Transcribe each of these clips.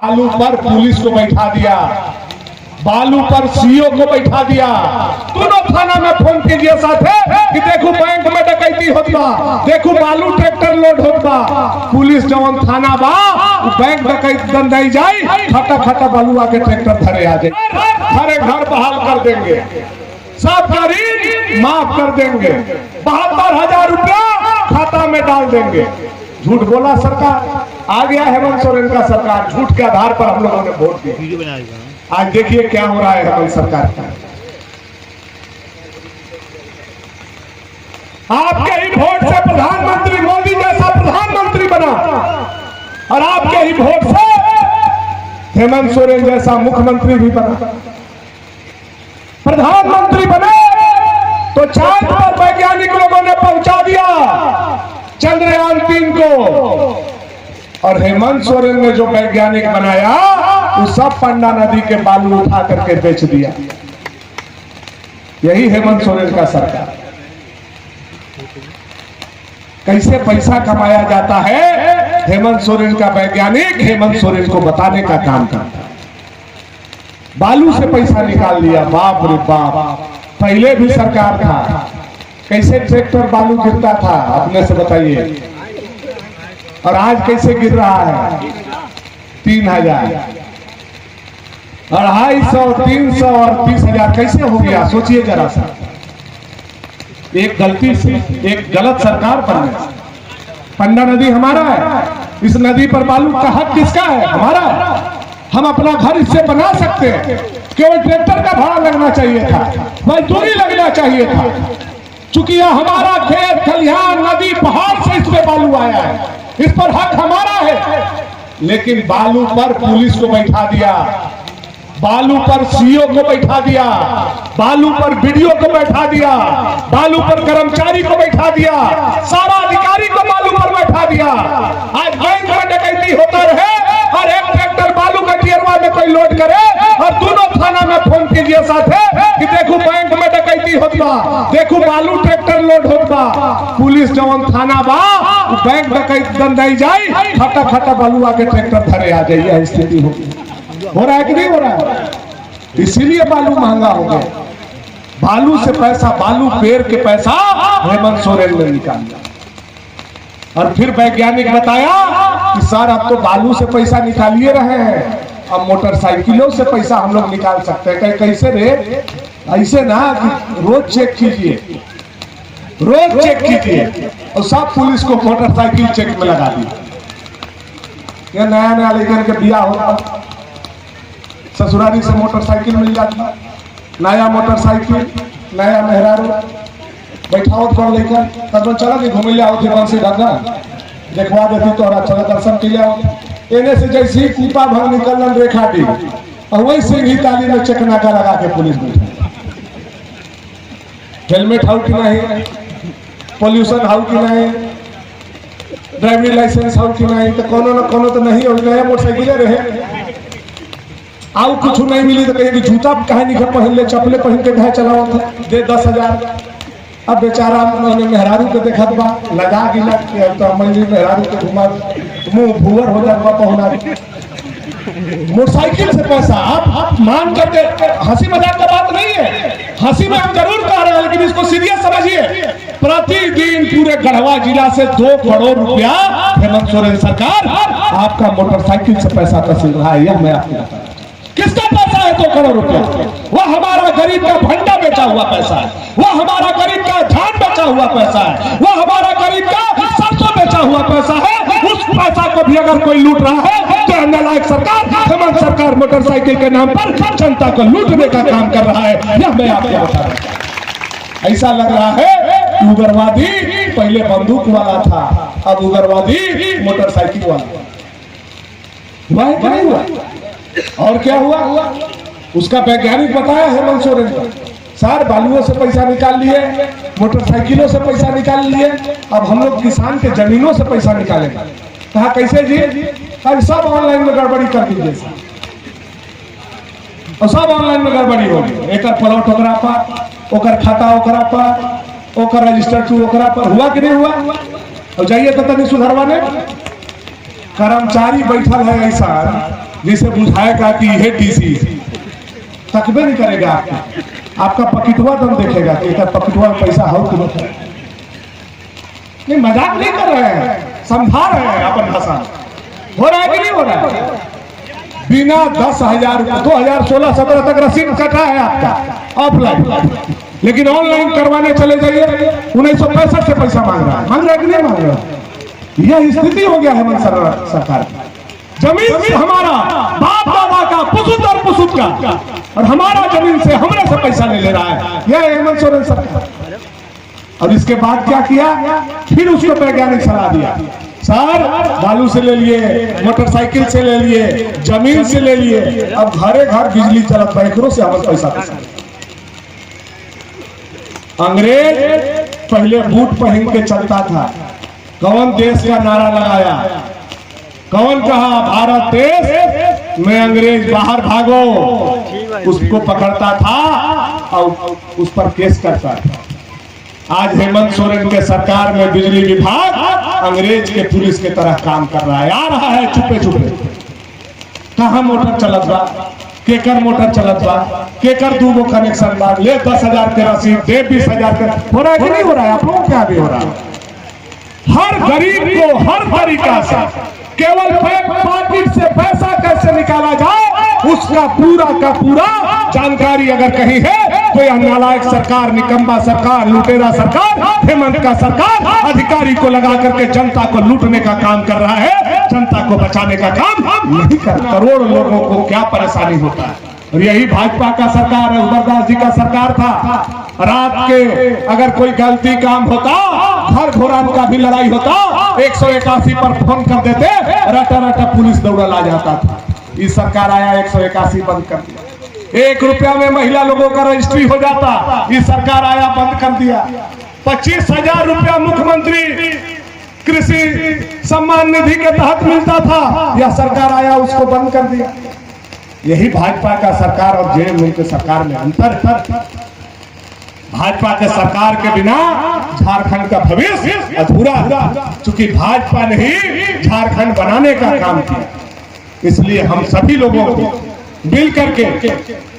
बालू पर पुलिस को बैठा दिया, बालू पर सीओ को बैठा दिया। दोनों थाना में फोन कीजिए साथे कि देखो बैंक में डकैती होता, देखो बालू ट्रैक्टर लोड होता। पुलिस जवान थाना बा बैंक डकैत नहीं जाए, खटा खटा बालू आके ट्रैक्टर धरे आ जाए, हरे घर बहाल कर देंगे, सब गरीब माफ कर देंगे, 72,000 रुपया खाता में डाल देंगे। झूठ बोला सरकार, आ गया हेमंत सोरेन का सरकार, झूठ के आधार पर हम लोगों ने वोट दिया। आज देखिए क्या हो रहा है हेमंत सरकार का। आपके ही वोट से प्रधानमंत्री मोदी जैसा प्रधानमंत्री बना और आपके ही वोट से हेमंत सोरेन जैसा मुख्यमंत्री भी बना। प्रधानमंत्री बने तो चांद पर वैज्ञानिक लोगों ने पहुंचा दिया चंद्रयान 3 को, और हेमंत सोरेन ने जो वैज्ञानिक बनाया वो सब पंडा नदी के बालू उठा करके बेच दिया। यही हेमंत सोरेन का सरकार। कैसे पैसा कमाया जाता है, हेमंत सोरेन का वैज्ञानिक हेमंत सोरेन को बताने का काम करता है। बालू से पैसा निकाल लिया, बाप रे बाप। पहले भी सरकार था, कैसे ट्रैक्टर बालू गिरता था अपने से बताइए, और आज कैसे गिर रहा है 3,000, 250, 300 और 30,000 कैसे हो गया, सोचिए जरा सा। एक गलती से, एक गलत सरकार बनने से। पंडा नदी हमारा है, इस नदी पर बालू का हक किसका है, हमारा है। हम अपना घर इससे बना सकते हैं, केवल ट्रैक्टर का भाड़ा लगना चाहिए था, मजदूरी लगना चाहिए था। चूंकि यह हमारा खेत खलिहान नदी पहाड़ से इस पे बालू आया है, इस पर हक हमारा है। लेकिन बालू पर पुलिस को बैठा दिया, बालू पर सीओ को बैठा दिया, बालू पर बीडीओ को बैठा दिया, बालू पर कर्मचारी को बैठा दिया, सारा अधिकारी को बालू पर बैठा दिया। आज बैंक में डकैती होता रहे और एक ट्रैक्टर बालू का टियरवा में कोई लोड करे और दोनों थाना में फोन कीजिए साथे कि देखो बैंक में डकैती होता, देखो बालू ट्रैक्टर लोड होता। पुलिस जवान थाना बा बैंक डकैत नहीं जाए, खटा खटा बालू आके ट्रैक्टर धरे आ जाए। यह स्थिति हो रहा है कि नहीं हो रहा है? इसीलिए बालू महंगा हो गया। बालू से पैसा, बालू पेड़ के पैसा हेमंत सोरेन ने निकाला। और फिर वैज्ञानिक बताया कि सर अब तो बालू से पैसा निकालिए रहे हैं, अब मोटरसाइकिलों से पैसा हम लोग निकाल सकते हैं। कैसे रे? ऐसे ना कि रोज चेक कीजिए, रोज चेक कीजिए, और सब पुलिस को मोटरसाइकिल चेक में लगा दी। ये नया नया लेकर के बिया होता, ससुराली से मोटरसाइकिल मिल जाती, नया मोटरसाइकिल, नया मेहरारू, बैठाओ तो लेकर तब चला कि घूमे ले आओ थे बंसी ढंगा देखवा देती तो चला दर्शन के लिए आओ। एने से जैसी कूपा भर निकलन रेखा दी और वही सिंह ही ताली में चकनाका लगा के पुलिस बैठा। हेलमेट हाउ कि नहीं, पोल्यूशन हाउ कि नहीं, ड्राइविंग लाइसेंस हाउ कि नहीं, तो कोनो न कोनो तो नहीं हो गया। मोटरसाइकिल रहे आउ कुछ नहीं मिली तो कहेगी जूता कहे नहीं पहन ले, चपले पहन के कहे चलाओ था, दे 10,000। अब बेचारा मेहरारू के देखत बा लगा गिला तो मंजिल मेहरारू के घुमा मुंह भूवर हो जाता पहुना। मोटरसाइकिल से पैसा आप मान करके, हंसी मजाक का बात नहीं है, हंसी में हम जरूर कह रहे हैं, लेकिन इसको सीरियस समझिए। प्रतिदिन पूरे गढ़वा जिला से 2 करोड़ रुपया हेमंत सोरेन सरकार आपका मोटरसाइकिल से पैसा वसूल रहा है। यह मैं आपको बता, किसका पैसा है 2 करोड़ रुपया? वह हमारा गरीब का भंडा बेचा हुआ पैसा है, वह हमारा गरीब का धान बेचा हुआ पैसा है, वह हमारा गरीब का सरसों बेचा हुआ पैसा है। उस पैसा को भी अगर कोई लूट रहा है तो नालायक सरकार, हेमंत सरकार मोटरसाइकिल के नाम पर जनता को लूटने का काम कर रहा है। यह मैं आपको बता रहा हूं। ऐसा लग रहा है उग्रवादी पहले बंदूक वाला था, अब उग्रवादी मोटरसाइकिल वाला हुआ है कि नहीं हुआ? और क्या हुआ? उसका वैज्ञानिक बताया हेमंत सोरेन को, सर बालुओं से पैसा निकाल लिए, मोटरसाइकिलों से पैसा निकाल लिए, अब हम लोग किसान के जमीनों से पैसा निकालेंगे। कहा कैसे जी? अब सब ऑनलाइन में गड़बड़ी कर दीजिए, और सब ऑनलाइन में गड़बड़ी होगी। एक प्लॉट ओकरा पर, ओकर खाता ओकरा पर, ओकर रजिस्टर टू ओकरा पर। हुआ कि नहीं हुआ? और जाइए तो तनी सुधरवाने। कर्मचारी बैठल है ऐसा जिसे बुझाएगा कि यह डीसी तकबे नहीं करेगा आपका पकिटुआ दम देखेगा कि पकिटुआ में पैसा हो कि नहीं। मजाक नहीं कर रहे हैं, समझा रहे हैं अपन भाषा। हो रहा है कि नहीं हो रहा है? बिना 10,000 2016-17 तक रसीद कटा है आपका ऑफलाइन, लेकिन ऑनलाइन करवाने चले जाइए 1965 से पैसा मांग रहा है कि नहीं मांग रहा? यह स्थिति हो गया हेमंत सरकार की। जमीन से हमारा बाप दादा का पुसुत का और हमारा जमीन से हमरे से पैसा ले रहा है यह हेमंत सोरेन सरकार। और इसके बाद क्या किया, फिर उसको वैज्ञानिक सलाह दिया, सर बालू से ले लिए, मोटरसाइकिल से ले लिए, जमीन से ले लिए, अब घरे घर बिजली चलत बैंकरों से हमारे पैसा। अंग्रेज पहले बूट पहन के चलता था, कौन देश का नारा लगाया, कौन कहा भारत देश में, अंग्रेज बाहर भागो, उसको पकड़ता था और उस पर केस करता था। आज हेमंत सोरेन के सरकार में बिजली विभाग अंग्रेज के पुलिस के तरह काम कर रहा है, आ रहा है चुपे चुपे। कहां मोटर चलत बा, केकर मोटर चलत बा, केकर दूगो कनेक्शन बा, ले 10,000 के रसीद दे, 20,000 के। हो रहा है कि नहीं हो रहा है? आप लोगों क्या भी हो रहा है? हर गरीब को हर तरीका से केवल पाकिट से पैसा कैसे निकाला जाए उसका पूरा का पूरा जानकारी अगर कहीं है तो यह नालायक सरकार, निकम्मा सरकार, लुटेरा सरकार, हेमंत का सरकार अधिकारी को लगा करके जनता को लूटने का काम कर रहा है, जनता को बचाने का काम नहीं कर। करोड़ लोगों को क्या परेशानी होता है। और यही भाजपा का सरकार है, उबरदास जी का सरकार था। रात के अगर कोई गलती काम होता, घर घोरान का भी लड़ाई होता, 181 पर फोन कर देते, रटा रटा पुलिस दौड़ा ला जाता था। इस सरकार आया 181 बंद कर दिया, 1 रुपया में महिला लोगों का रजिस्ट्री हो जाता, इस सरकार आया बंद कर दिया। 25,000 रुपया मुख्यमंत्री कृषि सम्मान निधि के तहत मिलता था, यह सरकार आया उसको बंद कर दिया। यही भाजपा का सरकार और जेएमएम के सरकार में अंतर है। भाजपा के सरकार के बिना झारखंड का भविष्य अधूरा, चूंकि भाजपा ने ही झारखंड बनाने का काम किया। इसलिए हम सभी लोगों को मिल करके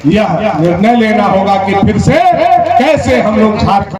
यह निर्णय लेना होगा कि फिर से कैसे हम लोग झारखंड